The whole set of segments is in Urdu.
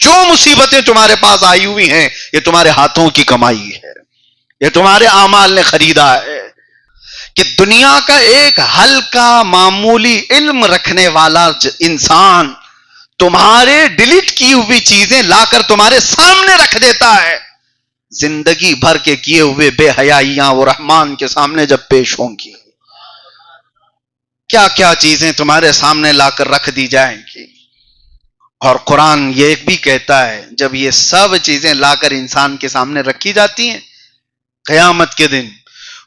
جو مصیبتیں تمہارے پاس آئی ہوئی ہیں یہ تمہارے ہاتھوں کی کمائی ہے، یہ تمہارے اعمال نے خریدا ہے. کہ دنیا کا ایک ہلکا معمولی علم رکھنے والا انسان تمہارے ڈیلیٹ کی ہوئی چیزیں لا کر تمہارے سامنے رکھ دیتا ہے، زندگی بھر کے کیے ہوئے بے حیائیاں وہ رحمان کے سامنے جب پیش ہوں گی، کیا کیا چیزیں تمہارے سامنے لا کر رکھ دی جائیں گی. اور قرآن یہ بھی کہتا ہے جب یہ سب چیزیں لا کر انسان کے سامنے رکھی جاتی ہیں قیامت کے دن،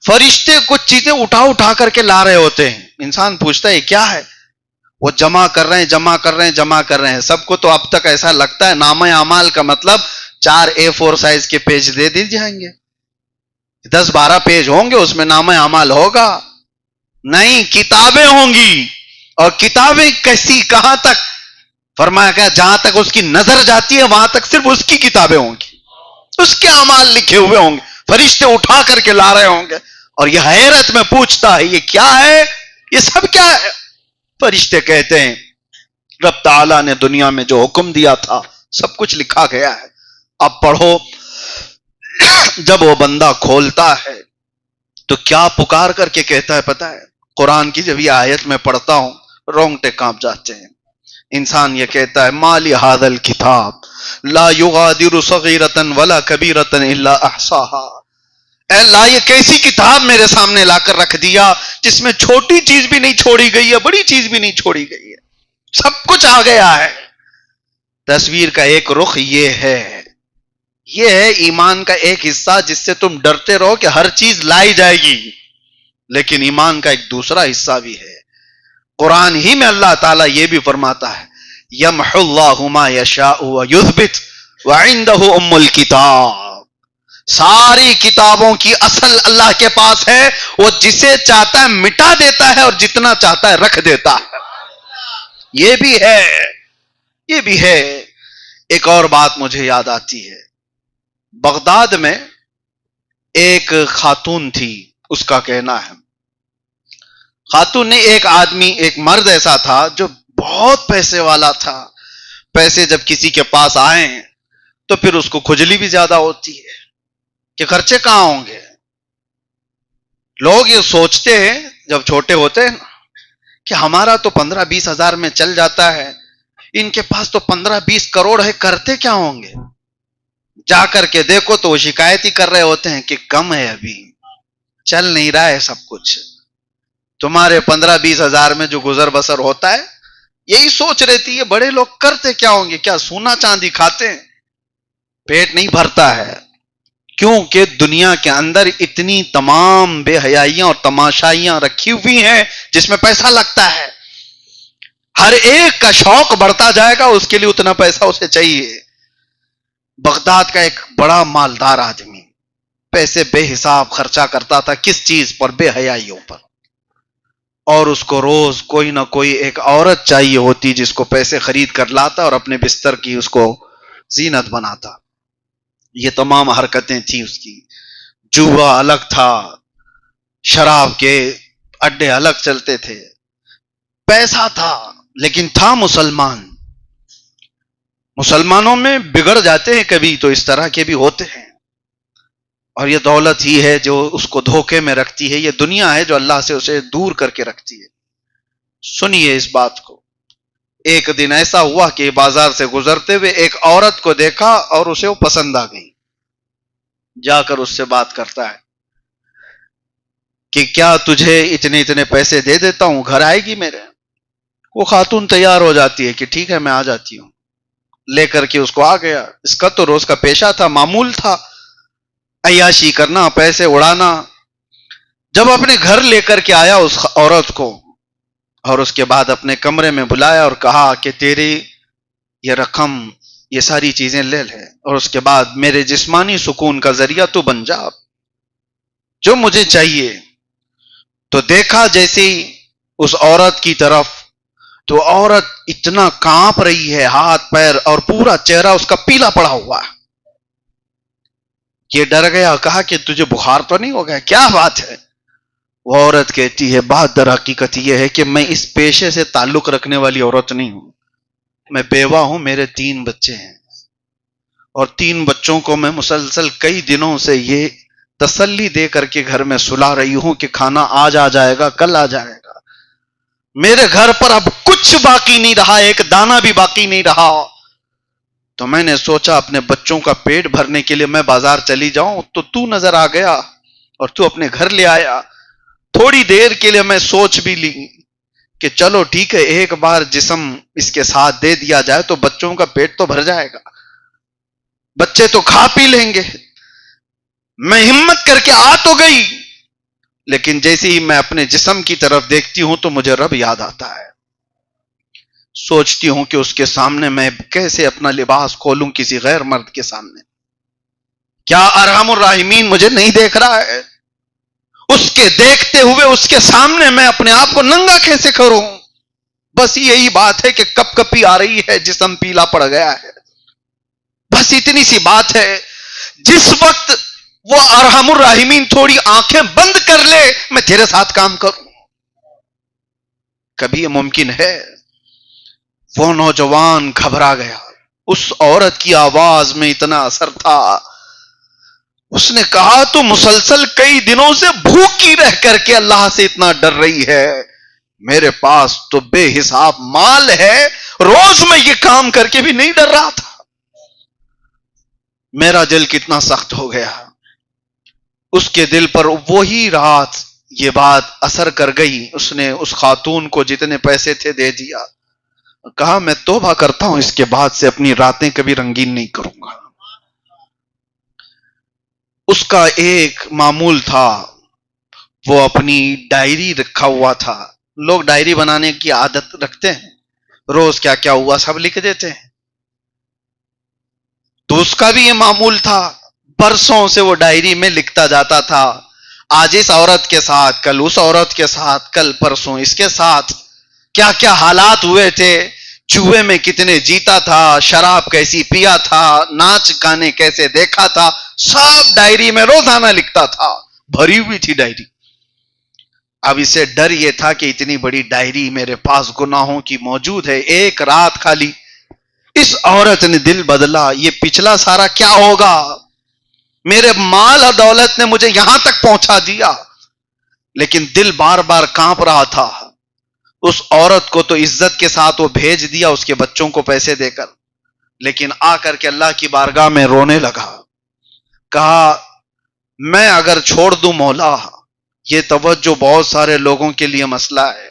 فرشتے کچھ چیزیں اٹھا کر کے لا رہے ہوتے ہیں. انسان پوچھتا ہے کیا ہے؟ وہ جمع کر رہے ہیں. سب کو تو اب تک ایسا لگتا ہے نامہ اعمال کا مطلب 4 A4 سائز کے پیج دے دی جائیں گے، 10-12 پیج ہوں گے، اس میں نامہ اعمال ہوگا. نہیں، کتابیں ہوں گی. اور کتابیں کیسی؟ کہاں تک؟ فرمایا کہ جہاں تک اس کی نظر جاتی ہے وہاں تک صرف اس کی کتابیں ہوں گی، اس کے اعمال لکھے ہوئے ہوں گے، فرشتے اٹھا کر کے لا رہے ہوں گے. اور یہ حیرت میں پوچھتا ہے یہ کیا ہے؟ یہ سب کیا ہے؟ فرشتے کہتے ہیں رب تعالیٰ نے دنیا میں جو حکم دیا تھا سب کچھ لکھا گیا ہے، اب پڑھو. جب وہ بندہ کھولتا ہے تو کیا پکار کر کے کہتا ہے پتہ ہے؟ قرآن کی جب یہ آیت میں پڑھتا ہوں رونگٹے کانپ جاتے ہیں. انسان یہ کہتا ہے مالی ھذا الکتاب لا یغادر صغیرۃ ولا کبیرۃ الا احصاها. اے اللہ یہ کیسی کتاب میرے سامنے لا کر رکھ دیا جس میں چھوٹی چیز بھی نہیں چھوڑی گئی ہے، بڑی چیز بھی نہیں چھوڑی گئی ہے، سب کچھ آ گیا ہے. تصویر کا ایک رخ یہ ہے ایمان کا ایک حصہ جس سے تم ڈرتے رہو کہ ہر چیز لائی جائے گی، لیکن ایمان کا ایک دوسرا حصہ بھی ہے. قرآن ہی میں اللہ تعالیٰ یہ بھی فرماتا ہے یمحو اللہ ما یشاء ویثبت وعنده ام الکتاب. ساری کتابوں کی اصل اللہ کے پاس ہے، وہ جسے چاہتا ہے مٹا دیتا ہے اور جتنا چاہتا ہے رکھ دیتا ہے. یہ بھی ہے. ایک اور بات مجھے یاد آتی ہے، بغداد میں ایک خاتون تھی، اس کا کہنا ہے خاتون نے ایک مرد ایسا تھا جو بہت پیسے والا تھا. پیسے جب کسی کے پاس آئیں تو پھر اس کو کھجلی بھی زیادہ ہوتی ہے کہ خرچے کہاں ہوں گے. لوگ یہ سوچتے ہیں جب چھوٹے ہوتے ہیں کہ ہمارا تو 15-20 ہزار میں چل جاتا ہے، ان کے پاس تو 15-20 کروڑ ہے، کرتے کیا ہوں گے. جا کر کے دیکھو تو وہ شکایت ہی کر رہے ہوتے ہیں کہ کم ہے، ابھی چل نہیں رہا ہے سب کچھ. تمہارے 15-20 ہزار میں جو گزر بسر ہوتا ہے یہی سوچ رہتی ہے بڑے لوگ کرتے کیا ہوں گے، کیا سونا چاندی کھاتے ہیں؟ پیٹ نہیں بھرتا ہے، کیونکہ دنیا کے اندر اتنی تمام بے حیائیاں اور تماشائیاں رکھی ہوئی ہیں جس میں پیسہ لگتا ہے. ہر ایک کا شوق بڑھتا جائے گا، اس کے لیے اتنا پیسہ اسے چاہیے. بغداد کا ایک بڑا مالدار آدمی پیسے بے حساب خرچہ کرتا تھا، کس چیز پر؟ بے حیائیوں پر. اور اس کو روز کوئی نہ کوئی ایک عورت چاہیے ہوتی جس کو پیسے خرید کر لاتا اور اپنے بستر کی اس کو زینت بناتا. یہ تمام حرکتیں تھیں اس کی. جوا الگ تھا، شراب کے اڈے الگ چلتے تھے. پیسہ تھا لیکن تھا مسلمان. مسلمانوں میں بگڑ جاتے ہیں کبھی تو اس طرح کے بھی ہوتے ہیں. اور یہ دولت ہی ہے جو اس کو دھوکے میں رکھتی ہے، یہ دنیا ہے جو اللہ سے اسے دور کر کے رکھتی ہے. سنیے اس بات کو. ایک دن ایسا ہوا کہ بازار سے گزرتے ہوئے ایک عورت کو دیکھا اور اسے وہ پسند آ گئی. جا کر اس سے بات کرتا ہے کہ کیا تجھے اتنے پیسے دے دیتا ہوں، گھر آئے گی میرے؟ وہ خاتون تیار ہو جاتی ہے کہ ٹھیک ہے میں آ جاتی ہوں. لے کر کے اس کو آ گیا. اس کا تو روز کا پیشہ تھا، معمول تھا، عیاشی کرنا، پیسے اڑانا. جب اپنے گھر لے کر کے آیا اس عورت کو اور اس کے بعد اپنے کمرے میں بلایا اور کہا کہ تیری یہ رقم، یہ ساری چیزیں لے لے اور اس کے بعد میرے جسمانی سکون کا ذریعہ تو بن جا، جو مجھے چاہیے. تو دیکھا جیسے ہی اس عورت کی طرف تو عورت اتنا کانپ رہی ہے، ہاتھ پیر اور پورا چہرہ اس کا پیلا پڑا ہوا ہے. یہ ڈر گیا، کہا کہ تجھے بخار تو نہیں ہو گیا، کیا بات ہے؟ وہ عورت کہتی ہے بات در حقیقت یہ ہے کہ میں اس پیشے سے تعلق رکھنے والی عورت نہیں ہوں، میں بیوہ ہوں، میرے 3 بچے ہیں. اور 3 بچوں کو میں مسلسل کئی دنوں سے یہ تسلی دے کر کے گھر میں سلا رہی ہوں کہ کھانا آج آ جائے گا، کل آ جائے گا. میرے گھر پر اب کچھ باقی نہیں رہا، ایک دانہ بھی باقی نہیں رہا. تو میں نے سوچا اپنے بچوں کا پیٹ بھرنے کے لیے میں بازار چلی جاؤں، تو نظر آ گیا اور تو اپنے گھر لے آیا. تھوڑی دیر کے لیے میں سوچ بھی لی کہ چلو ٹھیک ہے، ایک بار جسم اس کے ساتھ دے دیا جائے تو بچوں کا پیٹ تو بھر جائے گا، بچے تو کھا پی لیں گے. میں ہمت کر کے آ تو گئی، لیکن جیسے ہی میں اپنے جسم کی طرف دیکھتی ہوں تو مجھے رب یاد آتا ہے. سوچتی ہوں کہ اس کے سامنے میں کیسے اپنا لباس کھولوں کسی غیر مرد کے سامنے. کیا ارحم الراحمین مجھے نہیں دیکھ رہا ہے؟ اس کے دیکھتے ہوئے اس کے سامنے میں اپنے آپ کو ننگا کیسے کروں؟ بس یہی بات ہے کہ کپ کپی آ رہی ہے، جسم پیلا پڑ گیا ہے. بس اتنی سی بات ہے. جس وقت وہ ارحم الراحمین تھوڑی آنکھیں بند کر لے، میں تیرے ساتھ کام کروں. کبھی یہ ممکن ہے؟ وہ نوجوان گھبرا گیا. اس عورت کی آواز میں اتنا اثر تھا. اس نے کہا تو مسلسل کئی دنوں سے بھوکی رہ کر کے اللہ سے اتنا ڈر رہی ہے. میرے پاس تو بے حساب مال ہے، روز میں یہ کام کر کے بھی نہیں ڈر رہا تھا. میرا دل کتنا سخت ہو گیا. اس کے دل پر وہی رات یہ بات اثر کر گئی. اس نے اس خاتون کو جتنے پیسے تھے دے دیا. کہا میں توبہ کرتا ہوں، اس کے بعد سے اپنی راتیں کبھی رنگین نہیں کروں گا. اس کا ایک معمول تھا، وہ اپنی ڈائری رکھا ہوا تھا. لوگ ڈائری بنانے کی عادت رکھتے ہیں، روز کیا کیا ہوا سب لکھ دیتے ہیں. تو اس کا بھی یہ معمول تھا. برسوں سے وہ ڈائری میں لکھتا جاتا تھا، آج اس عورت کے ساتھ، کل اس عورت کے ساتھ، کل پرسوں اس کے ساتھ کیا کیا حالات ہوئے تھے، جوئے میں کتنے جیتا تھا، شراب کیسی پیا تھا، ناچ گانے کیسے دیکھا تھا، سب ڈائری میں روزانہ لکھتا تھا. بھری ہوئی تھی ڈائری. اب اسے ڈر یہ تھا کہ اتنی بڑی ڈائری میرے پاس گناہوں کی موجود ہے، ایک رات خالی اس عورت نے دل بدلا، یہ پچھلا سارا کیا ہوگا؟ میرے مال اور دولت نے مجھے یہاں تک پہنچا دیا. لیکن دل بار بار کانپ رہا تھا. اس عورت کو تو عزت کے ساتھ وہ بھیج دیا اس کے بچوں کو پیسے دے کر، لیکن آ کر کے اللہ کی بارگاہ میں رونے لگا. کہا میں اگر چھوڑ دوں مولا، یہ توجہ بہت سارے لوگوں کے لیے مسئلہ ہے.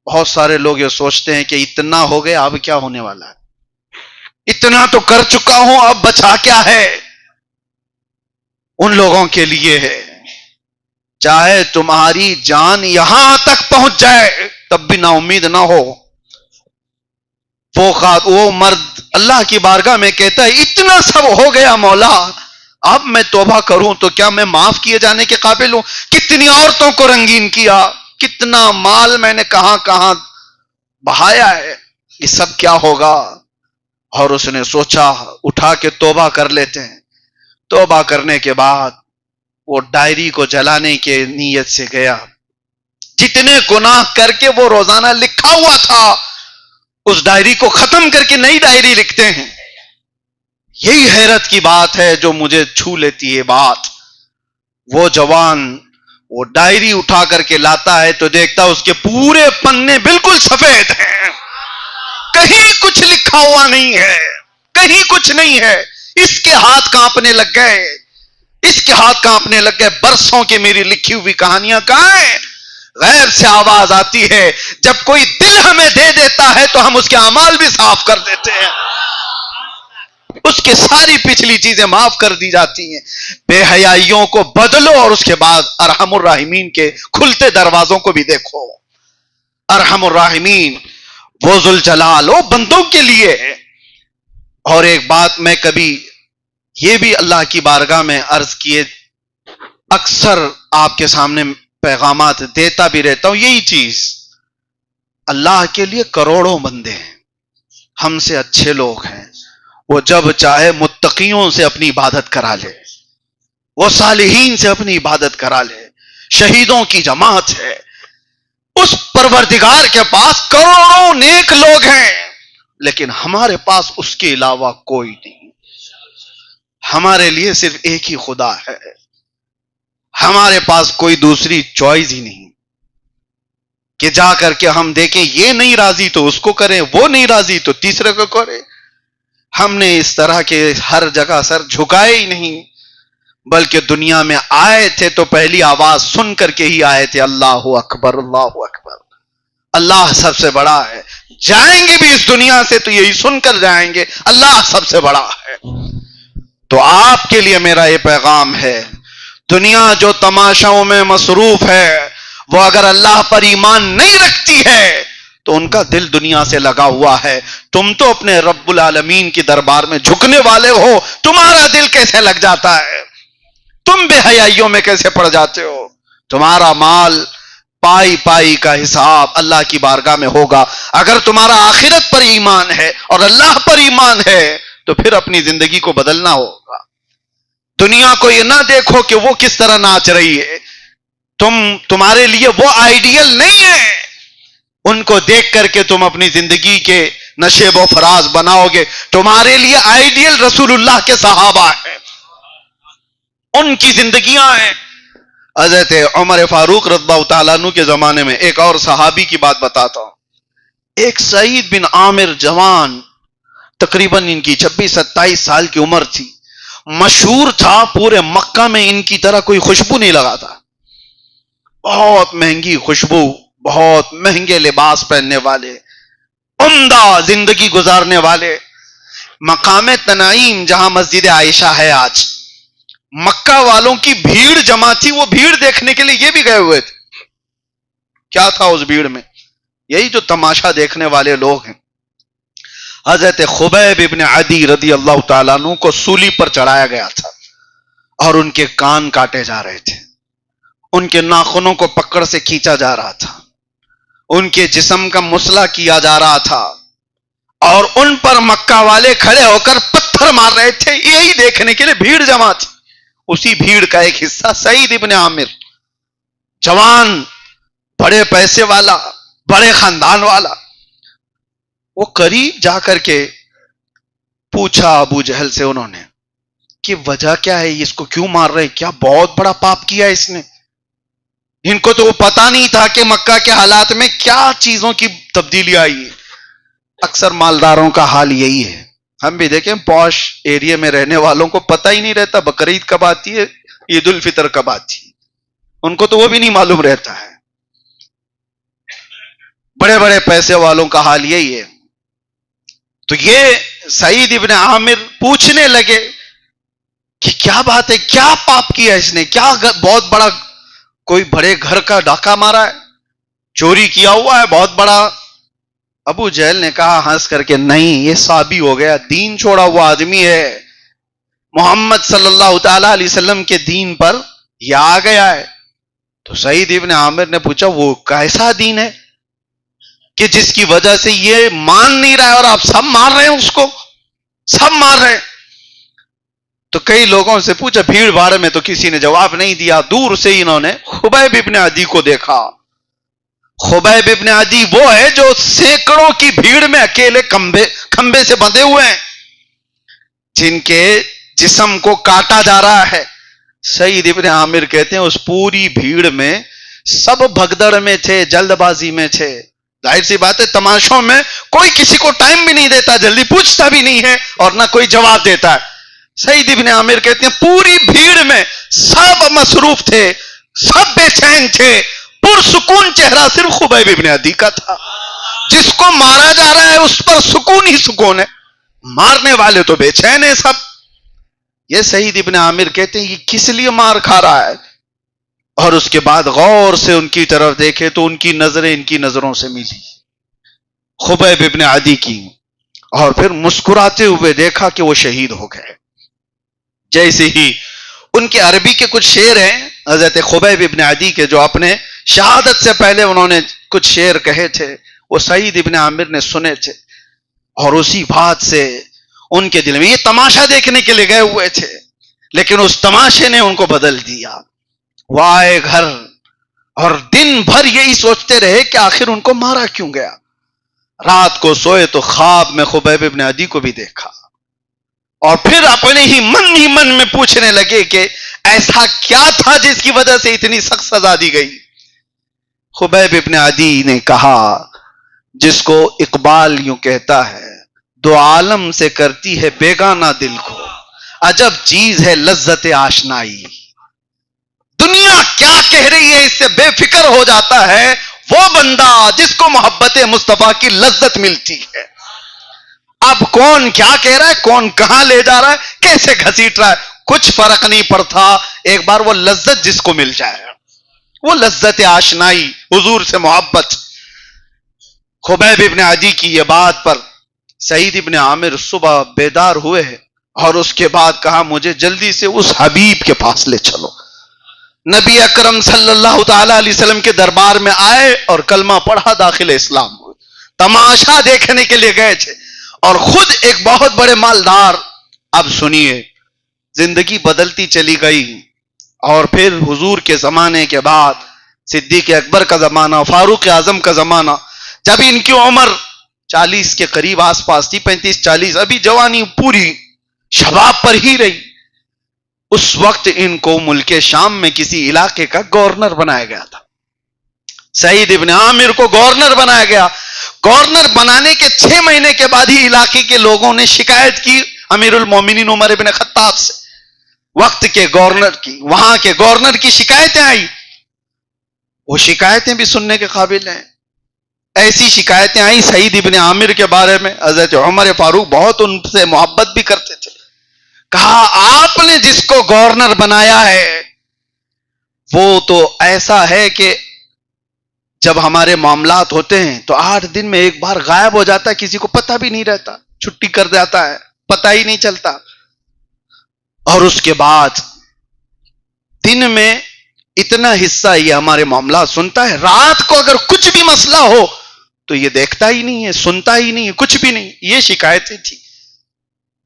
بہت سارے لوگ یہ سوچتے ہیں کہ اتنا ہو گیا اب کیا ہونے والا ہے، اتنا تو کر چکا ہوں اب بچا کیا ہے. ان لوگوں کے لیے ہے، چاہے تمہاری جان یہاں تک پہنچ جائے تب بھی نا امید نہ ہو. وہ مرد اللہ کی بارگاہ میں کہتا ہے اتنا سب ہو گیا مولا، اب میں توبہ کروں تو کیا میں معاف کیے جانے کے قابل ہوں؟ کتنی عورتوں کو رنگین کیا، کتنا مال میں نے کہاں کہاں بہایا ہے، یہ سب کیا ہوگا؟ اور اس نے سوچا اٹھا کے توبہ کر لیتے ہیں. توبہ کرنے کے بعد وہ ڈائری کو جلانے کے نیت سے گیا. جتنے گناہ کر کے وہ روزانہ لکھا ہوا تھا اس ڈائری کو ختم کر کے نئی ڈائری لکھتے ہیں. یہی حیرت کی بات ہے جو مجھے چھو لیتی ہے بات. وہ جوان وہ ڈائری اٹھا کر کے لاتا ہے تو دیکھتا اس کے پورے پنے بالکل سفید ہیں، کہیں کچھ لکھا ہوا نہیں ہے، کہیں کچھ نہیں ہے. اس کے ہاتھ کانپنے لگ گئے، اس کے ہاتھ کانپنے لگ گئے. برسوں کی میری لکھی ہوئی کہانیاں کہاں ہیں؟ غیب سے آواز آتی ہے، جب کوئی دل ہمیں دے دیتا ہے تو ہم اس کے اعمال بھی صاف کر دیتے ہیں، اس کے ساری پچھلی چیزیں معاف کر دی جاتی ہیں. بے حیائیوں کو بدلو اور اس کے بعد ارحم الراحمین کے کھلتے دروازوں کو بھی دیکھو. ارحم الراحمین وہ ذوالجلال وہ بندوں کے لیے ہے. اور ایک بات میں کبھی یہ بھی اللہ کی بارگاہ میں عرض کیے، اکثر آپ کے سامنے پیغامات دیتا بھی رہتا ہوں، یہی چیز اللہ کے لیے کروڑوں بندے ہیں، ہم سے اچھے لوگ ہیں. وہ جب چاہے متقیوں سے اپنی عبادت کرا لے، وہ صالحین سے اپنی عبادت کرا لے، شہیدوں کی جماعت ہے. اس پروردگار کے پاس کروڑوں نیک لوگ ہیں، لیکن ہمارے پاس اس کے علاوہ کوئی نہیں. ہمارے لیے صرف ایک ہی خدا ہے، ہمارے پاس کوئی دوسری چوائس ہی نہیں کہ جا کر کے ہم دیکھیں یہ نہیں راضی تو اس کو کریں، وہ نہیں راضی تو تیسرے کو کریں۔ ہم نے اس طرح کے ہر جگہ سر جھکائے ہی نہیں، بلکہ دنیا میں آئے تھے تو پہلی آواز سن کر کے ہی آئے تھے، اللہ اکبر اللہ اکبر، اللہ سب سے بڑا ہے۔ جائیں گے بھی اس دنیا سے تو یہی سن کر جائیں گے، اللہ سب سے بڑا ہے۔ تو آپ کے لیے میرا یہ پیغام ہے، دنیا جو تماشاؤں میں مصروف ہے وہ اگر اللہ پر ایمان نہیں رکھتی ہے تو ان کا دل دنیا سے لگا ہوا ہے۔ تم تو اپنے رب العالمین کی دربار میں جھکنے والے ہو، تمہارا دل کیسے لگ جاتا ہے؟ تم بے حیائیوں میں کیسے پڑ جاتے ہو؟ تمہارا مال پائی پائی کا حساب اللہ کی بارگاہ میں ہوگا۔ اگر تمہارا آخرت پر ایمان ہے اور اللہ پر ایمان ہے تو پھر اپنی زندگی کو بدلنا ہوگا۔ دنیا کو یہ نہ دیکھو کہ وہ کس طرح ناچ رہی ہے، تمہارے لیے وہ آئیڈیل نہیں ہے، ان کو دیکھ کر کے تم اپنی زندگی کے نشیب و فراز بناؤ گے۔ تمہارے لیے آئیڈیل رسول اللہ کے صحابہ ہیں، ان کی زندگیاں ہیں۔ حضرت عمر فاروق رضی اللہ تعالیٰ عنہ کے زمانے میں ایک اور صحابی کی بات بتاتا ہوں، ایک سعید بن عامر جوان، تقریباً ان کی 26-27 سال کی عمر تھی، مشہور تھا پورے مکہ میں ان کی طرح کوئی خوشبو نہیں لگاتا، بہت مہنگی خوشبو، بہت مہنگے لباس پہننے والے، عمدہ زندگی گزارنے والے۔ مقام تنعیم جہاں مسجد عائشہ ہے آج، مکہ والوں کی بھیڑ جمع تھی، وہ بھیڑ دیکھنے کے لیے یہ بھی گئے ہوئے تھے۔ کیا تھا اس بھیڑ میں؟ یہی جو تماشا دیکھنے والے لوگ ہیں۔ حضرت خبیب ابن عدی رضی اللہ تعالیٰ عنہ کو سولی پر چڑھایا گیا تھا اور ان کے کان کاٹے جا رہے تھے، ان کے ناخنوں کو پکڑ سے کھینچا جا رہا تھا، ان کے جسم کا مسئلہ کیا جا رہا تھا، اور ان پر مکہ والے کھڑے ہو کر پتھر مار رہے تھے، یہی دیکھنے کے لیے بھیڑ جمع تھی۔ اسی بھیڑ کا ایک حصہ سعید ابن عامر، جوان، بڑے پیسے والا، بڑے خاندان والا، وہ قریب جا کر کے پوچھا ابو جہل سے انہوں نے کہ وجہ کیا ہے، اس کو کیوں مار رہے؟ کیا بہت بڑا پاپ کیا اس نے؟ ان کو تو وہ پتا نہیں تھا کہ مکہ کے حالات میں کیا چیزوں کی تبدیلی آئی ہے۔ اکثر مالداروں کا حال یہی ہے، ہم بھی دیکھیں پوش ایریا میں رہنے والوں کو پتہ ہی نہیں رہتا بقرعید کب آتی ہے، عید الفطر کب آتی ہے، ان کو تو وہ بھی نہیں معلوم رہتا ہے۔ بڑے بڑے پیسے والوں کا حال یہی ہے۔ تو یہ سعید ابن عامر پوچھنے لگے کہ کیا بات ہے، کیا پاپ کیا اس نے، کیا بہت بڑا کوئی بڑے گھر کا ڈاکہ مارا ہے، چوری کیا ہوا ہے بہت بڑا؟ ابو جہل نے کہا ہنس کر کے، نہیں، یہ صحابی ہو گیا، دین چھوڑا ہوا آدمی ہے، محمد صلی اللہ تعالی علیہ وسلم کے دین پر یہ آ گیا ہے۔ تو سعید ابن عامر نے پوچھا وہ کیسا دین ہے کہ جس کی وجہ سے یہ مان نہیں رہا ہے اور آپ سب مار رہے ہیں، اس کو سب مار رہے ہیں؟ تو کئی لوگوں سے پوچھا، بھیڑ بھاڑ میں تو کسی نے جواب نہیں دیا۔ دور سے انہوں نے خبیب ابن عدی کو دیکھا۔ خبیب ابن عدی وہ ہے جو سینکڑوں کی بھیڑ میں اکیلے کھمبے سے بندھے ہوئے ہیں، جن کے جسم کو کاٹا جا رہا ہے۔ سعید ابن عامر کہتے ہیں اس پوری بھیڑ میں سب بھگدڑ میں تھے، جلد بازی میں تھے۔ ظاہر سی بات ہے تماشوں میں کوئی کسی کو ٹائم بھی نہیں دیتا، جلدی پوچھتا بھی نہیں ہے اور نہ کوئی جواب دیتا ہے۔ سعید ابن عامر کہتے ہیں پوری بھیڑ میں سب مصروف تھے، سب بے چین تھے، پرسکون چہرہ صرف خبیب ابن عدی کا تھا۔ جس کو مارا جا رہا ہے اس پر سکون ہی سکون ہے، مارنے والے تو بے چین ہیں سب۔ یہ سعید ابن عامر کہتے ہیں یہ کس لیے مار کھا رہا ہے؟ اور اس کے بعد غور سے ان کی طرف دیکھے تو ان کی نظریں ان کی نظروں سے ملی، خبیب ابن عدی کی، اور پھر مسکراتے ہوئے دیکھا کہ وہ شہید ہو گئے۔ جیسے ہی ان کے عربی کے کچھ شعر ہیں حضرت خبیب ابن عدی کے، جو اپنے شہادت سے پہلے انہوں نے کچھ شعر کہے تھے، وہ سعید ابن عامر نے سنے تھے، اور اسی بات سے ان کے دل میں، یہ تماشا دیکھنے کے لیے گئے ہوئے تھے لیکن اس تماشے نے ان کو بدل دیا۔ وہ آئے گھر اور دن بھر یہی سوچتے رہے کہ آخر ان کو مارا کیوں گیا۔ رات کو سوئے تو خواب میں خبیب ابن عدی کو بھی دیکھا، اور پھر اپنے ہی من میں پوچھنے لگے کہ ایسا کیا تھا جس کی وجہ سے اتنی سخت سزا دی گئی؟ خبیب ابن عدی نے کہا، جس کو اقبال یوں کہتا ہے، دو عالم سے کرتی ہے بیگانہ دل کو، عجب چیز ہے لذت آشنائی۔ دنیا کیا کہہ رہی ہے اس سے بے فکر ہو جاتا ہے وہ بندہ جس کو محبت مصطفیٰ کی لذت ملتی ہے۔ اب کون کیا کہہ رہا ہے، کون کہاں لے جا رہا ہے، کیسے گھسیٹ رہا ہے، کچھ فرق نہیں پڑتا، ایک بار وہ لذت جس کو مل جائے، وہ لذت آشنائی، حضور سے محبت۔ خبیب ابن عدی کی یہ بات پر سعید ابن عامر صبح بیدار ہوئے اور اس کے بعد کہا، مجھے جلدی سے اس حبیب کے پاس لے چلو۔ نبی اکرم صلی اللہ تعالی علیہ وسلم کے دربار میں آئے اور کلمہ پڑھا، داخل اسلام ہوئے۔ تماشا دیکھنے کے لیے گئے تھے اور خود ایک بہت بڑے مالدار۔ اب سنیے، زندگی بدلتی چلی گئی اور پھر حضور کے زمانے کے بعد صدیق اکبر کا زمانہ، فاروق اعظم کا زمانہ، جب ان کی عمر 40 کے قریب آس پاس تھی، 35-40، ابھی جوانی پوری شباب پر ہی رہی، اس وقت ان کو ملک شام میں کسی علاقے کا گورنر بنایا گیا تھا۔ سعید ابن عامر کو گورنر بنایا گیا۔ گورنر بنانے کے 6 مہینے کے بعد ہی علاقے کے لوگوں نے شکایت کی امیر المومنین عمر ابن خطاب سے، وقت کے گورنر کی، وہاں کے گورنر کی شکایتیں آئی۔ وہ شکایتیں بھی سننے کے قابل ہیں۔ ایسی شکایتیں آئی سعید ابن عامر کے بارے میں، حضرت عمر فاروق بہت ان سے محبت بھی کرتے تھے۔ کہا، آپ نے جس کو گورنر بنایا ہے وہ تو ایسا ہے کہ جب ہمارے معاملات ہوتے ہیں تو 8 دن میں ایک بار غائب ہو جاتا ہے، کسی کو پتہ بھی نہیں رہتا، چھٹی کر جاتا ہے، پتہ ہی نہیں چلتا۔ اور اس کے بعد دن میں اتنا حصہ یہ ہمارے معاملات سنتا ہے، رات کو اگر کچھ بھی مسئلہ ہو تو یہ دیکھتا ہی نہیں ہے، سنتا ہی نہیں ہے، کچھ بھی نہیں۔ یہ شکایتیں تھی،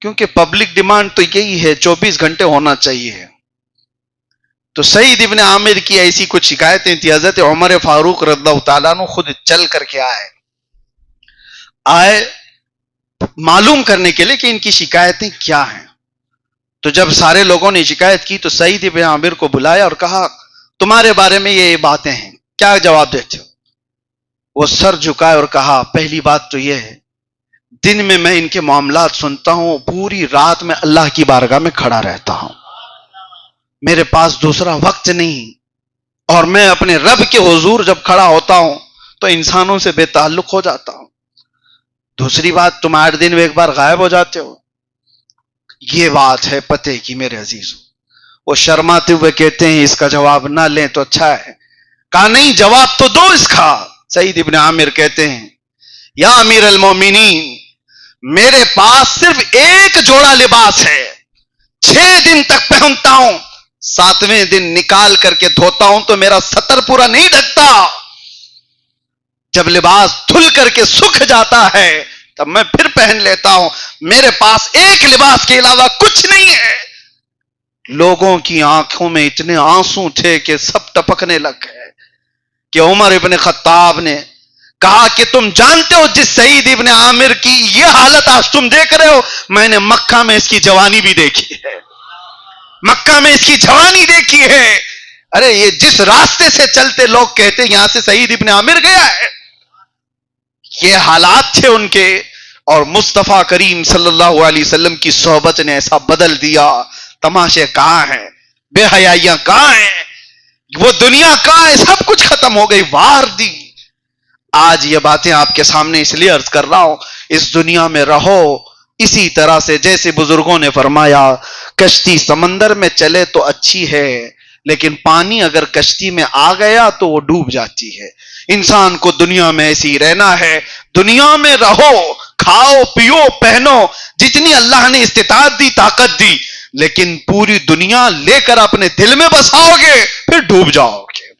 کیونکہ پبلک ڈیمانڈ تو یہی ہے 24 گھنٹے ہونا چاہیے۔ تو سعید ابن عامر کی ایسی کچھ شکایتیں تھی۔ حضرت عمر فاروق رضی اللہ تعالیٰ عنہ خود چل کر کے آئے معلوم کرنے کے لیے کہ ان کی شکایتیں کیا ہیں۔ تو جب سارے لوگوں نے شکایت کی تو سعید ابن عامر کو بلایا اور کہا، تمہارے بارے میں یہ باتیں ہیں، کیا جواب دیتے ہو؟ وہ سر جھکائے اور کہا، پہلی بات تو یہ ہے، دن میں میں ان کے معاملات سنتا ہوں، پوری رات میں اللہ کی بارگاہ میں کھڑا رہتا ہوں، میرے پاس دوسرا وقت نہیں، اور میں اپنے رب کے حضور جب کھڑا ہوتا ہوں تو انسانوں سے بے تعلق ہو جاتا ہوں۔ دوسری بات، تم 8 دن میں ایک بار غائب ہو جاتے ہو، یہ بات ہے پتے کی میرے عزیزوں۔ وہ شرماتے ہوئے کہتے ہیں اس کا جواب نہ لیں تو اچھا ہے۔ کہا، نہیں، جواب تو دو اس کا۔ سعید ابن عامر کہتے ہیں، یا امیر المومنین، میرے پاس صرف ایک جوڑا لباس ہے، 6 دن تک پہنتا ہوں، 7ویں دن نکال کر کے دھوتا ہوں تو میرا سطر پورا نہیں ڈھکتا، جب لباس دھل کر کے سکھ جاتا ہے تب میں پھر پہن لیتا ہوں، میرے پاس ایک لباس کے علاوہ کچھ نہیں ہے۔ لوگوں کی آنکھوں میں اتنے آنسو تھے کہ سب ٹپکنے لگ گئے کہ عمر ابن خطاب نے کہا کہ تم جانتے ہو جس سعید ابن عامر کی یہ حالت آج تم دیکھ رہے ہو، میں نے مکہ میں اس کی جوانی بھی دیکھی ہے، مکہ میں اس کی جوانی دیکھی ہے۔ ارے یہ جس راستے سے چلتے لوگ کہتے یہاں سے سعید ابن عامر گیا ہے، یہ حالات تھے ان کے، اور مصطفیٰ کریم صلی اللہ علیہ وسلم کی صحبت نے ایسا بدل دیا۔ تماشے کہاں ہیں، بے حیائیاں کہاں ہیں، وہ دنیا کہاں ہے، سب کچھ ختم ہو گئی، وار دی۔ آج یہ باتیں آپ کے سامنے اس لیے عرض کر رہا ہوں، اس دنیا میں رہو اسی طرح سے جیسے بزرگوں نے فرمایا، کشتی سمندر میں چلے تو اچھی ہے، لیکن پانی اگر کشتی میں آ گیا تو وہ ڈوب جاتی ہے۔ انسان کو دنیا میں ایسی رہنا ہے، دنیا میں رہو، کھاؤ پیو پہنو، جتنی اللہ نے استطاعت دی، طاقت دی، لیکن پوری دنیا لے کر اپنے دل میں بساؤ گے پھر ڈوب جاؤ گے،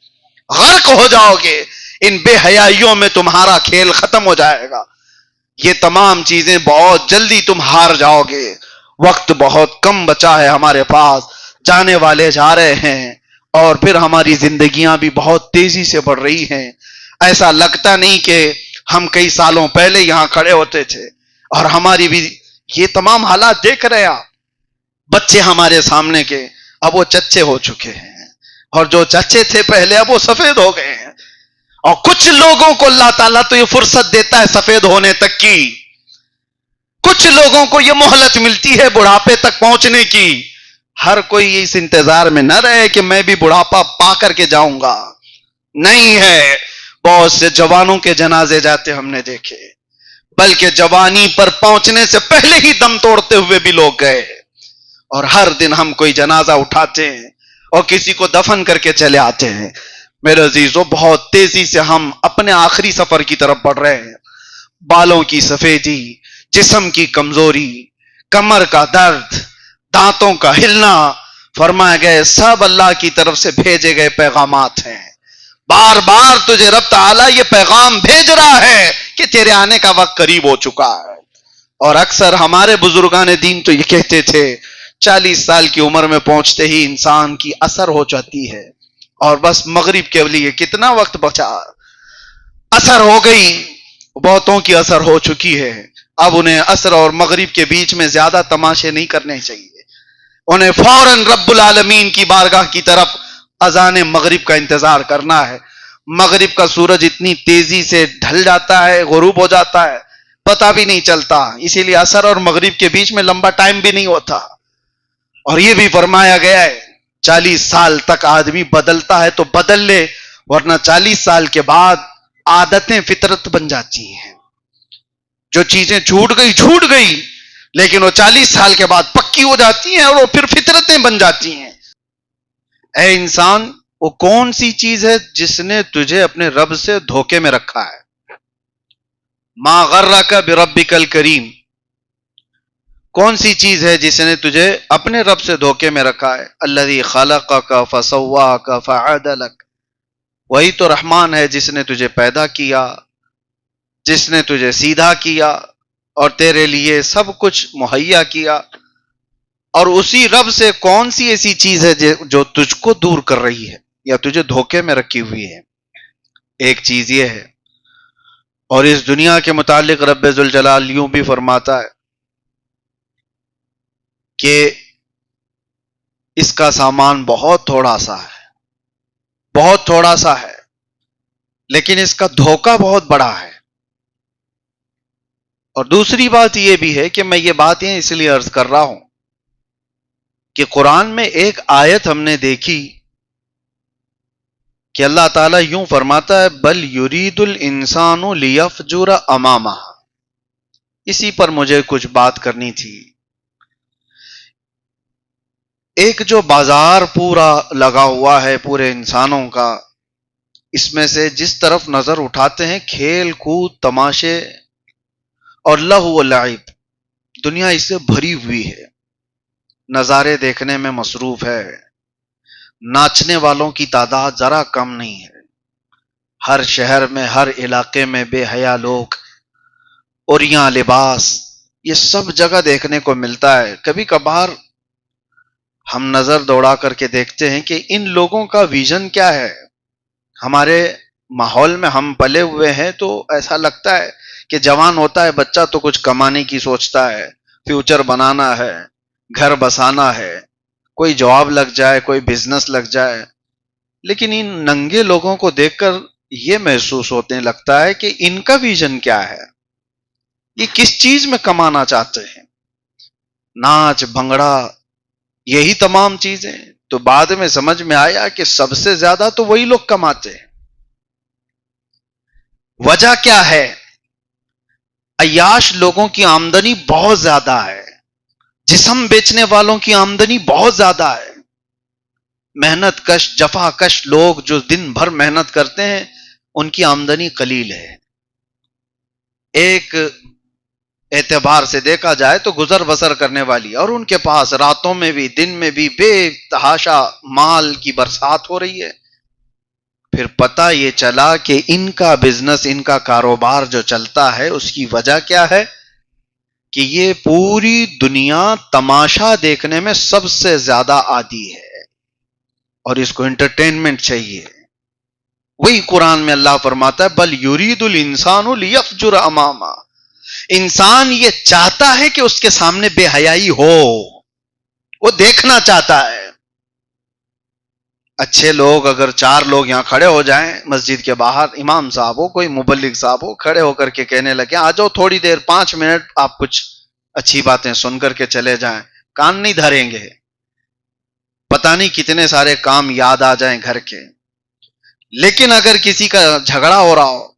غرق ہو جاؤ گے، ان بے حیائیوں میں تمہارا کھیل ختم ہو جائے گا، یہ تمام چیزیں بہت جلدی تم ہار جاؤ گے۔ وقت بہت کم بچا ہے ہمارے پاس، جانے والے جا رہے ہیں، اور پھر ہماری زندگیاں بھی بہت تیزی سے بڑھ رہی ہیں۔ ایسا لگتا نہیں کہ ہم کئی سالوں پہلے یہاں کھڑے ہوتے تھے اور ہماری بھی یہ تمام حالات دیکھ رہے آپ. بچے ہمارے سامنے کے اب وہ چچے ہو چکے ہیں، اور جو چچے تھے پہلے اب وہ سفید ہو گئے ہیں. اور کچھ لوگوں کو اللہ تعالیٰ تو یہ فرصت دیتا ہے سفید ہونے تک کی، کچھ لوگوں کو یہ مہلت ملتی ہے بڑھاپے تک پہنچنے کی. ہر کوئی اس انتظار میں نہ رہے کہ میں بھی بڑھاپا پا کر کے جاؤں گا. نہیں ہے. بہت سے جوانوں کے جنازے جاتے ہم نے دیکھے، بلکہ جوانی پر پہنچنے سے پہلے ہی دم توڑتے ہوئے بھی لوگ گئے. اور ہر دن ہم کوئی جنازہ اٹھاتے ہیں اور کسی کو دفن کر کے چلے آتے ہیں. میرے عزیزو، بہت تیزی سے ہم اپنے آخری سفر کی طرف بڑھ رہے ہیں. بالوں کی سفیدی، جسم کی کمزوری، کمر کا درد، دانتوں کا ہلنا، فرمایا گئے سب اللہ کی طرف سے بھیجے گئے پیغامات ہیں. بار بار تجھے رب تعالیٰ یہ پیغام بھیج رہا ہے کہ تیرے آنے کا وقت قریب ہو چکا ہے. اور اکثر ہمارے بزرگان دین تو یہ کہتے تھے 40 سال کی عمر میں پہنچتے ہی انسان کی اثر ہو جاتی ہے، اور بس مغرب کے لیے کتنا وقت بچا، اثر ہو گئی. بہتوں کی اثر ہو چکی ہے. اب انہیں اثر اور مغرب کے بیچ میں زیادہ تماشے نہیں کرنے چاہیے. انہیں فوراً رب العالمین کی بارگاہ کی طرف اذان مغرب کا انتظار کرنا ہے. مغرب کا سورج اتنی تیزی سے ڈھل جاتا ہے، غروب ہو جاتا ہے، پتہ بھی نہیں چلتا. اسی لیے اثر اور مغرب کے بیچ میں لمبا ٹائم بھی نہیں ہوتا. اور یہ بھی فرمایا گیا ہے 40 سال تک آدمی بدلتا ہے تو بدل لے، ورنہ 40 سال کے بعد عادتیں فطرت بن جاتی ہیں. جو چیزیں چھوٹ گئی لیکن وہ 40 سال کے بعد پکی ہو جاتی ہیں اور وہ پھر فطرتیں بن جاتی ہیں. اے انسان، وہ کون سی چیز ہے جس نے تجھے اپنے رب سے دھوکے میں رکھا ہے؟ ما غرک بربک الکریم، کون سی چیز ہے جس نے تجھے اپنے رب سے دھوکے میں رکھا ہے؟ الذی خلقک فسواک فعدلک، وہی تو رحمان ہے جس نے تجھے پیدا کیا، جس نے تجھے سیدھا کیا اور تیرے لیے سب کچھ مہیا کیا. اور اسی رب سے کون سی ایسی چیز ہے جو تجھ کو دور کر رہی ہے یا تجھے دھوکے میں رکھی ہوئی ہے؟ ایک چیز یہ ہے. اور اس دنیا کے متعلق رب ذوالجلال یوں بھی فرماتا ہے کہ اس کا سامان بہت تھوڑا سا ہے، بہت تھوڑا سا ہے، لیکن اس کا دھوکہ بہت بڑا ہے. اور دوسری بات یہ بھی ہے کہ میں یہ باتیں اس لیے عرض کر رہا ہوں کہ قرآن میں ایک آیت ہم نے دیکھی کہ اللہ تعالیٰ یوں فرماتا ہے بل یرید الانسان لیفجر امامہ. اسی پر مجھے کچھ بات کرنی تھی. ایک جو بازار پورا لگا ہوا ہے پورے انسانوں کا، اس میں سے جس طرف نظر اٹھاتے ہیں کھیل کود، تماشے اور لہو و لعب، دنیا اس سے بھری ہوئی ہے. نظارے دیکھنے میں مصروف ہے. ناچنے والوں کی تعداد ذرا کم نہیں ہے. ہر شہر میں، ہر علاقے میں بے حیا لوگ، اوریاں لباس، یہ سب جگہ دیکھنے کو ملتا ہے. کبھی کبھار ہم نظر دوڑا کر کے دیکھتے ہیں کہ ان لوگوں کا ویژن کیا ہے. ہمارے ماحول میں ہم پلے ہوئے ہیں تو ایسا لگتا ہے کہ جوان ہوتا ہے بچہ تو کچھ کمانے کی سوچتا ہے، فیوچر بنانا ہے، گھر بسانا ہے، کوئی جاب لگ جائے، کوئی بزنس لگ جائے. لیکن ان ننگے لوگوں کو دیکھ کر یہ محسوس ہونے لگتا ہے کہ ان کا ویژن کیا ہے، یہ کس چیز میں کمانا چاہتے ہیں. ناچ بھنگڑا، یہی تمام چیزیں. تو بعد میں سمجھ میں آیا کہ سب سے زیادہ تو وہی لوگ کماتے ہیں. وجہ کیا ہے؟ عیاش لوگوں کی آمدنی بہت زیادہ ہے، جسم بیچنے والوں کی آمدنی بہت زیادہ ہے. محنت کش، جفا کش لوگ جو دن بھر محنت کرتے ہیں ان کی آمدنی قلیل ہے. ایک اعتبار سے دیکھا جائے تو گزر بسر کرنے والی، اور ان کے پاس راتوں میں بھی دن میں بھی بے تحاشا مال کی برسات ہو رہی ہے. پھر پتہ یہ چلا کہ ان کا بزنس، ان کا کاروبار جو چلتا ہے اس کی وجہ کیا ہے کہ یہ پوری دنیا تماشا دیکھنے میں سب سے زیادہ عادی ہے اور اس کو انٹرٹینمنٹ چاہیے. وہی قرآن میں اللہ فرماتا ہے بل یرید الانسان لیفجر امامہ. انسان یہ چاہتا ہے کہ اس کے سامنے بے حیائی ہو، وہ دیکھنا چاہتا ہے. اچھے لوگ اگر 4 لوگ یہاں کھڑے ہو جائیں مسجد کے باہر، امام صاحب ہو، کوئی مبلغ صاحب ہو، کھڑے ہو کر کے کہنے لگے آ جاؤ تھوڑی دیر 5 منٹ آپ کچھ اچھی باتیں سن کر کے چلے جائیں، کان نہیں دھریں گے. پتہ نہیں کتنے سارے کام یاد آ جائیں گھر کے. لیکن اگر کسی کا جھگڑا ہو رہا ہو،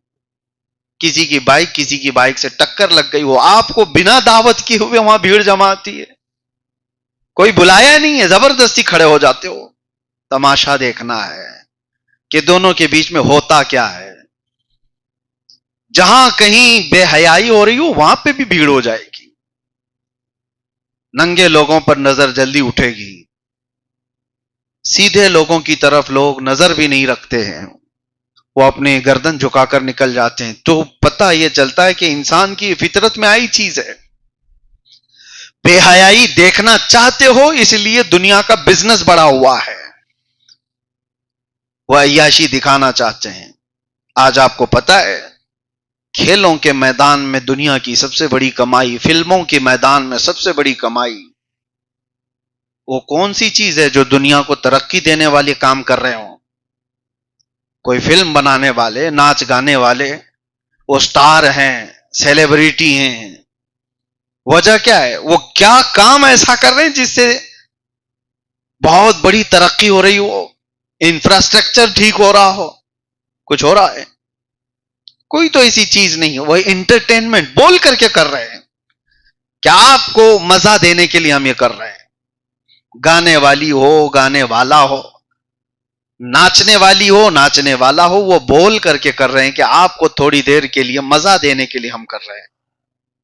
کسی کی بائک سے ٹکر لگ گئی ہو، آپ کو بنا دعوت کی ہوئے وہاں بھیڑ جمع آتی ہے، کوئی بلایا نہیں ہے، زبردستی کھڑے ہو جاتے ہو. تماشا دیکھنا ہے کہ دونوں کے بیچ میں ہوتا کیا ہے. جہاں کہیں بے حیائی ہو رہی ہو وہاں پہ بھی بھیڑ ہو جائے گی، ننگے لوگوں پر نظر جلدی اٹھے گی، سیدھے لوگوں کی طرف لوگ نظر بھی نہیں رکھتے ہیں، وہ اپنے گردن جھکا کر نکل جاتے ہیں. تو پتہ یہ چلتا ہے کہ انسان کی فطرت میں آئی چیز ہے. بے حیائی دیکھنا چاہتے ہو، اس لیے دنیا کا بزنس بڑا ہوا ہے، وہ عیاشی دکھانا چاہتے ہیں. آج آپ کو پتہ ہے کھیلوں کے میدان میں دنیا کی سب سے بڑی کمائی، فلموں کے میدان میں سب سے بڑی کمائی، وہ کون سی چیز ہے جو دنیا کو ترقی دینے والے کام کر رہے ہوں؟ کوئی فلم بنانے والے، ناچ گانے والے، وہ سٹار ہیں، سیلیبریٹی ہیں. وجہ کیا ہے؟ وہ کیا کام ایسا کر رہے ہیں جس سے بہت بڑی ترقی ہو رہی ہو، انفراسٹرکچر ٹھیک ہو رہا ہو. کچھ ہو رہا ہے؟ کوئی تو ایسی چیز نہیں ہے. وہ انٹرٹینمنٹ بول کر کے کر رہے ہیں. کیا آپ کو مزہ دینے کے لیے ہم یہ کر رہے ہیں؟ گانے والی ہو، گانے والا ہو، ناچنے والی ہو، ناچنے والا ہو، وہ بول کر کے کر رہے ہیں کہ آپ کو تھوڑی دیر کے لیے مزہ دینے کے لیے ہم کر رہے ہیں.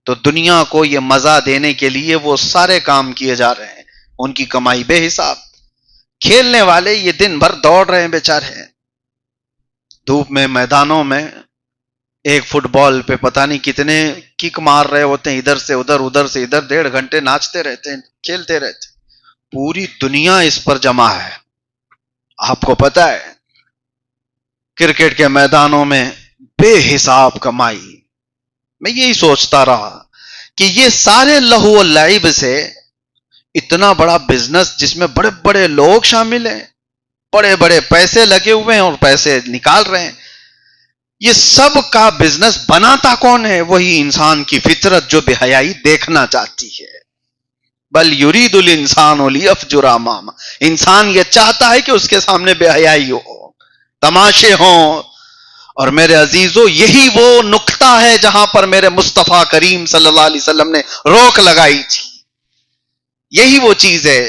تو دنیا کو یہ مزہ دینے کے لیے وہ سارے کام کیے جا رہے ہیں، ان کی کمائی بے حساب. کھیلنے والے یہ دن بھر دوڑ رہے ہیں بیچارے، دھوپ میں، میدانوں میں، ایک فٹ بال پہ پتہ نہیں کتنے کک مار رہے ہوتے ہیں، ادھر سے ادھر، ادھر سے ادھر، 1.5 گھنٹے ناچتے رہتے ہیں، کھیلتے رہتے ہیں. پوری دنیا اس پر جمع ہے. آپ کو پتہ ہے کرکٹ کے میدانوں میں بے حساب کمائی. میں یہی سوچتا رہا کہ یہ سارے لہو و لعب سے اتنا بڑا بزنس جس میں بڑے بڑے لوگ شامل ہیں، بڑے بڑے پیسے لگے ہوئے ہیں اور پیسے نکال رہے ہیں، یہ سب کا بزنس بناتا کون ہے؟ وہی انسان کی فطرت جو بے حیائی دیکھنا چاہتی ہے. بل یرید الانسان لیفجر امامہ، انسان یہ چاہتا ہے کہ اس کے سامنے بے حیائی ہو، تماشے ہوں. اور میرے عزیزو یہی وہ نقطہ ہے جہاں پر میرے مصطفیٰ کریم صلی اللہ علیہ وسلم نے روک لگائی تھی. یہی وہ چیز ہے.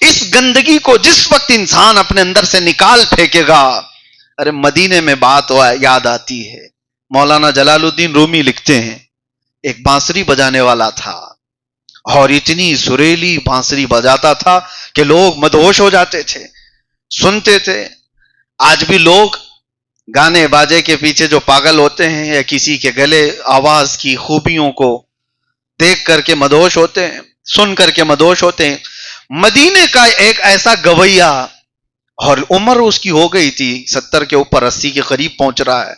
اس گندگی کو جس وقت انسان اپنے اندر سے نکال پھینکے گا، ارے مدینے میں بات یاد آتی ہے. مولانا جلال الدین رومی لکھتے ہیں ایک بانسری بجانے والا تھا اور اتنی سریلی بانسری بجاتا تھا کہ لوگ مدہوش ہو جاتے تھے، سنتے تھے. آج بھی لوگ گانے باجے کے پیچھے جو پاگل ہوتے ہیں یا کسی کے گلے آواز کی خوبیوں کو دیکھ کر کے مدہوش ہوتے ہیں، سن کر کے مدہوش ہوتے ہیں. مدینے کا ایک ایسا گویا، اور عمر اس کی ہو گئی تھی 70 کے اوپر، 80 کے قریب پہنچ رہا ہے،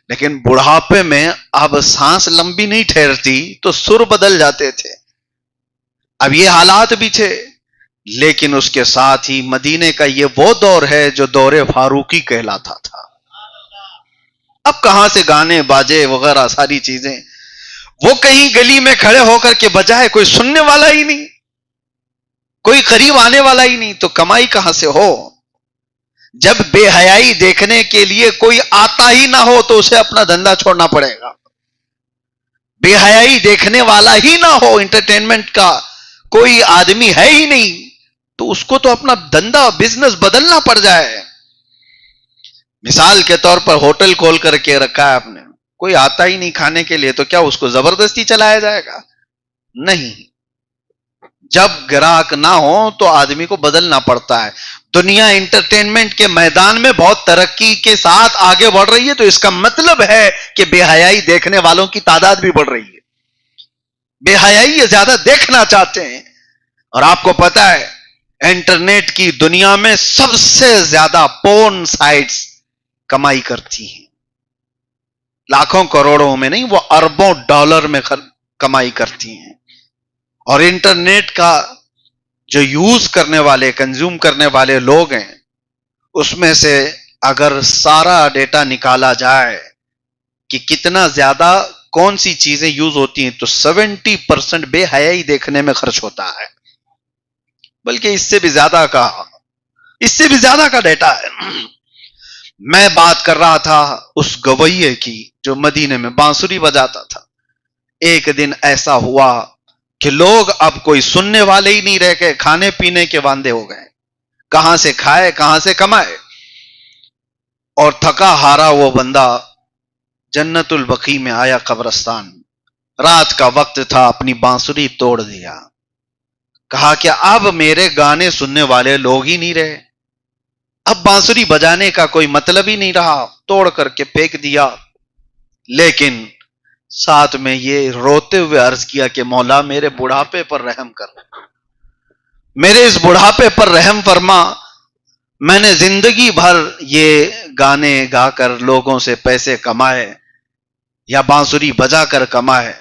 لیکن بڑھاپے میں اب سانس لمبی نہیں ٹھہرتی تو سر بدل جاتے تھے. اب یہ حالات بھی تھے، لیکن اس کے ساتھ ہی مدینے کا یہ وہ دور ہے جو دور فاروقی کہلاتا تھا. اب کہاں سے گانے باجے وغیرہ ساری چیزیں، وہ کہیں گلی میں کھڑے ہو کر کے بجائے، کوئی سننے والا ہی نہیں، کوئی قریب آنے والا ہی نہیں، تو کمائی کہاں سے ہو؟ جب بے حیائی دیکھنے کے لیے کوئی آتا ہی نہ ہو تو اسے اپنا دھندا چھوڑنا پڑے گا. بے حیائی دیکھنے والا ہی نہ ہو، انٹرٹینمنٹ کا کوئی آدمی ہے ہی نہیں، تو اس کو تو اپنا دھندا بزنس بدلنا پڑ جائے. مثال کے طور پر ہوٹل کھول کر کے رکھا ہے آپ نے، کوئی آتا ہی نہیں کھانے کے لیے، تو کیا اس کو زبردستی چلایا جائے گا؟ نہیں. جب گراہک نہ ہو تو آدمی کو بدلنا پڑتا ہے. دنیا انٹرٹینمنٹ کے میدان میں بہت ترقی کے ساتھ آگے بڑھ رہی ہے، تو اس کا مطلب ہے کہ بے حیائی دیکھنے والوں کی تعداد بھی بڑھ رہی ہے. بے حیائی یہ زیادہ دیکھنا چاہتے ہیں. اور آپ کو پتا ہے انٹرنیٹ کی دنیا میں سب سے زیادہ پورن سائٹس کمائی کرتی ہیں، لاکھوں کروڑوں میں نہیں، وہ اربوں ڈالر میں کمائی کرتی ہیں. اور انٹرنیٹ کا جو یوز کرنے والے کنزیوم کرنے والے لوگ ہیں اس میں سے اگر سارا ڈیٹا نکالا جائے کہ کتنا زیادہ کون سی چیزیں یوز ہوتی ہیں تو 70% بے حیائی دیکھنے میں خرچ ہوتا ہے. بلکہ اس سے بھی زیادہ کا ڈیٹا ہے. میں بات کر رہا تھا اس گویے کی جو مدینے میں بانسری بجاتا تھا. ایک دن ایسا ہوا کہ لوگ اب کوئی سننے والے ہی نہیں رہ گئے, کھانے پینے کے واندے ہو گئے. کہاں سے کھائے, کہاں سے کمائے. اور تھکا ہارا وہ بندہ جنت البقیع میں آیا قبرستان. رات کا وقت تھا, اپنی بانسری توڑ دیا. کہا کہ اب میرے گانے سننے والے لوگ ہی نہیں رہے, اب بانسری بجانے کا کوئی مطلب ہی نہیں رہا. توڑ کر کے پھینک دیا. لیکن ساتھ میں یہ روتے ہوئے عرض کیا کہ مولا میرے بڑھاپے پر رحم کر, میرے اس بڑھاپے پر رحم فرما. میں نے زندگی بھر یہ گانے گا کر لوگوں سے پیسے کمائے یا بانسری بجا کر کمائے,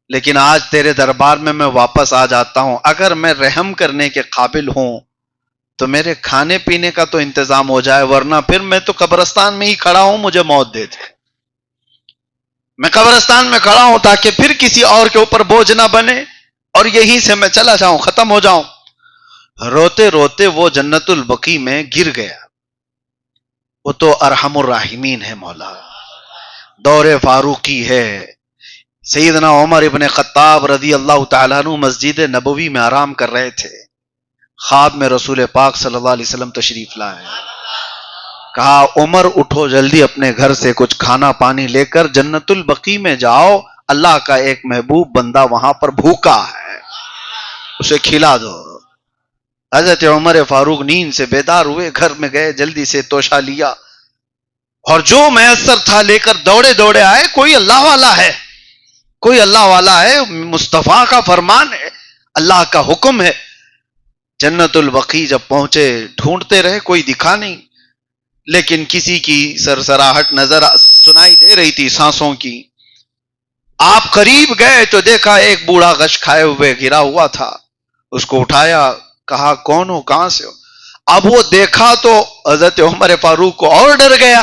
لیکن آج تیرے دربار میں واپس آ جاتا ہوں. اگر میں رحم کرنے کے قابل ہوں تو میرے کھانے پینے کا تو انتظام ہو جائے, ورنہ پھر میں تو قبرستان میں ہی کھڑا ہوں, مجھے موت دے دے. میں قبرستان میں کھڑا ہوں تاکہ پھر کسی اور کے اوپر بوجھ نہ بنے اور یہیں سے میں چلا جاؤں, ختم ہو جاؤں. روتے روتے وہ جنت البقیع میں گر گیا. وہ تو ارحم الراحمین ہے مولا, دور فاروقی ہے. سیدنا عمر ابن خطاب رضی اللہ تعالیٰ عنہ مسجد نبوی میں آرام کر رہے تھے. خواب میں رسول پاک صلی اللہ علیہ وسلم تشریف لائے. کہا عمر اٹھو جلدی اپنے گھر سے کچھ کھانا پانی لے کر جنت البقیع میں جاؤ, اللہ کا ایک محبوب بندہ وہاں پر بھوکا ہے, اسے کھلا دو. حضرت عمر فاروق نیند سے بیدار ہوئے, گھر میں گئے, جلدی سے توشہ لیا اور جو میسر تھا لے کر دوڑے دوڑے آئے. کوئی اللہ والا ہے, کوئی اللہ والا ہے, مصطفیٰ کا فرمان ہے, اللہ کا حکم ہے. جنت البقیع جب پہنچے ڈھونڈتے رہے, کوئی دکھا نہیں, لیکن کسی کی سرسراہٹ نظر سنائی دے رہی تھی, سانسوں کی. آپ قریب گئے تو دیکھا ایک بوڑھا غش کھائے ہوئے گرا ہوا تھا. اس کو اٹھایا, کہا کون ہو, کہاں سے ہو. اب وہ دیکھا تو حضرت عمر فاروق کو اور ڈر گیا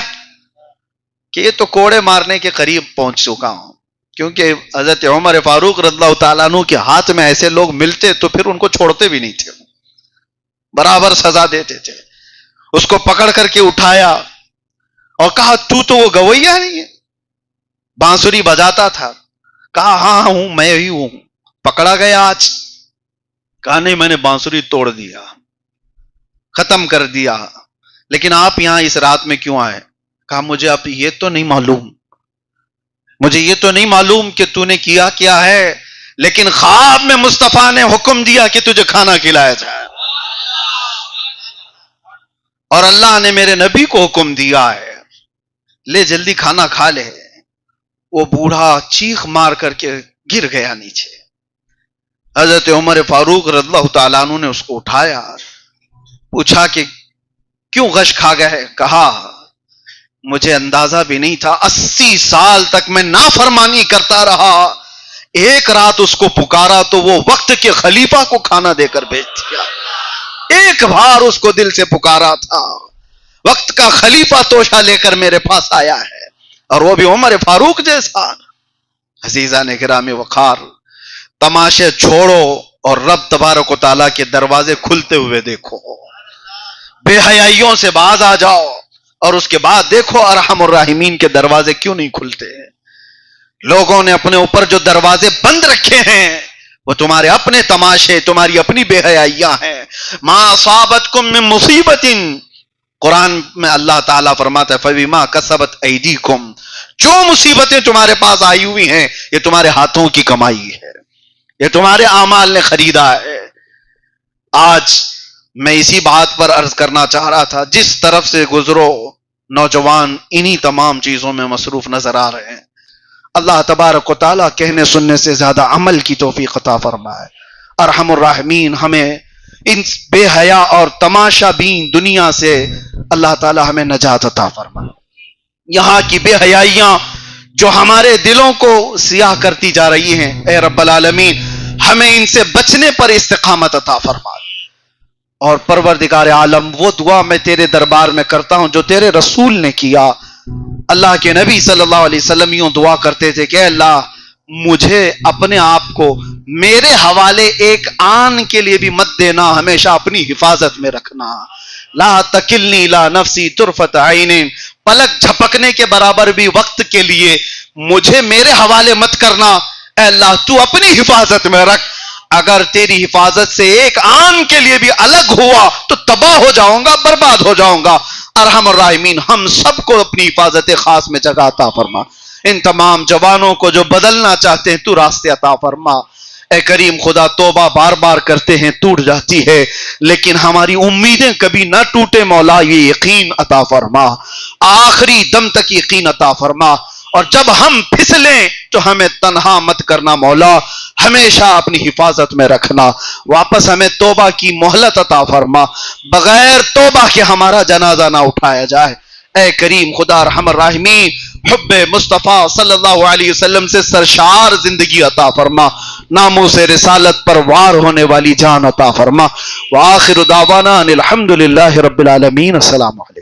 کہ یہ تو کوڑے مارنے کے قریب پہنچ چکا ہوں, کیونکہ حضرت عمر فاروق رضی اللہ تعالیٰ عنہ کے ہاتھ میں ایسے لوگ ملتے تو پھر ان کو چھوڑتے بھی نہیں تھے, برابر سزا دیتے تھے. اس کو پکڑ کر کے اٹھایا اور کہا تو وہ گویا نہیں ہے, بانسری بجاتا تھا. کہا ہاں ہوں, میں ہی ہوں. پکڑا گیا آج. کہا نہیں, میں نے بانسری توڑ دیا, ختم کر دیا. لیکن آپ یہاں اس رات میں کیوں آئے. کہا مجھے اب یہ تو نہیں معلوم, مجھے یہ تو نہیں معلوم کہ تو نے کیا کیا ہے, لیکن خواب میں مصطفیٰ نے حکم دیا کہ تجھے کھانا کھلایا جائے, اور اللہ نے میرے نبی کو حکم دیا ہے, لے جلدی کھانا کھا لے. وہ بوڑھا چیخ مار کر کے گر گیا نیچے. حضرت عمر فاروق رضی اللہ تعالیٰ عنہ نے اس کو اٹھایا, پوچھا کہ کیوں غش کھا گئے. کہا مجھے اندازہ بھی نہیں تھا, 80 سال تک میں نافرمانی کرتا رہا, ایک رات اس کو پکارا تو وہ وقت کے خلیفہ کو کھانا دے کر بھیج دیا. ایک بار اس کو دل سے پکارا تھا, وقت کا خلیفہ توشہ لے کر میرے پاس آیا ہے, اور وہ بھی عمر فاروق جیسا. عزیزان گرامی وقار, تماشے چھوڑو اور رب تبارک و تعالیٰ کے دروازے کھلتے ہوئے دیکھو. بے حیائیوں سے باز آ جاؤ اور اس کے بعد دیکھو ارحم الراحمین کے دروازے کیوں نہیں کھلتے. لوگوں نے اپنے اوپر جو دروازے بند رکھے ہیں وہ تمہارے اپنے تماشے, تمہاری اپنی بے حیائیاں ہیں. ما اصابتکم من مصیبت, قرآن میں اللہ تعالیٰ فرماتا ہے فبما کسبت ایدیکم, جو مصیبتیں تمہارے پاس آئی ہوئی ہیں یہ تمہارے ہاتھوں کی کمائی ہے, یہ تمہارے اعمال نے خریدا ہے. آج میں اسی بات پر عرض کرنا چاہ رہا تھا, جس طرف سے گزرو نوجوان انہی تمام چیزوں میں مصروف نظر آ رہے ہیں. اللہ تبارک و تعالیٰ کہنے سننے سے زیادہ عمل کی توفیق عطا فرمائے. ارحم الراحمین ہمیں ان بے حیا اور تماشا بین دنیا سے اللہ تعالیٰ ہمیں نجات عطا فرمائے. یہاں کی بے حیائیاں جو ہمارے دلوں کو سیاہ کرتی جا رہی ہیں، اے رب العالمین ہمیں ان سے بچنے پر استقامت عطا فرما۔ اور پروردگار عالم وہ دعا میں تیرے دربار میں کرتا ہوں جو تیرے رسول نے کیا۔ اللہ کے نبی صلی اللہ علیہ وسلم یوں دعا کرتے تھے کہ اے اللہ مجھے اپنے آپ کو میرے حوالے ایک آن کے لیے بھی مت دینا، ہمیشہ اپنی حفاظت میں رکھنا۔ لا تکلنی لا نفسی طرفت عین، پلک جھپکنے کے برابر بھی وقت کے لیے مجھے میرے حوالے مت کرنا۔ اے اللہ تو اپنی حفاظت میں رکھ، اگر تیری حفاظت سے ایک آن کے لیے بھی الگ ہوا تو تباہ ہو جاؤں گا، برباد ہو جاؤں گا۔ ارحم الراحمین ہم سب کو اپنی حفاظت خاص میں جگہ عطا فرما۔ ان تمام جوانوں کو جو بدلنا چاہتے ہیں تو راستے عطا فرما۔ اے کریم خدا توبہ بار بار کرتے ہیں ٹوٹ جاتی ہے، لیکن ہماری امیدیں کبھی نہ ٹوٹے مولا، یہ یقین عطا فرما، آخری دم تک یقین عطا فرما۔ اور جب ہم پھسلیں تو ہمیں تنہا مت کرنا مولا، ہمیشہ اپنی حفاظت میں رکھنا۔ واپس ہمیں توبہ کی مہلت عطا فرما، بغیر توبہ کے ہمارا جنازہ نہ اٹھایا جائے۔ اے کریم خدا ارحم الراحمین حب مصطفیٰ صلی اللہ علیہ وسلم سے سرشار زندگی عطا فرما، ناموس رسالت پر وار ہونے والی جان عطا فرما۔ وآخر دعوانا ان الحمدللہ رب العالمین۔ السلام علیکم۔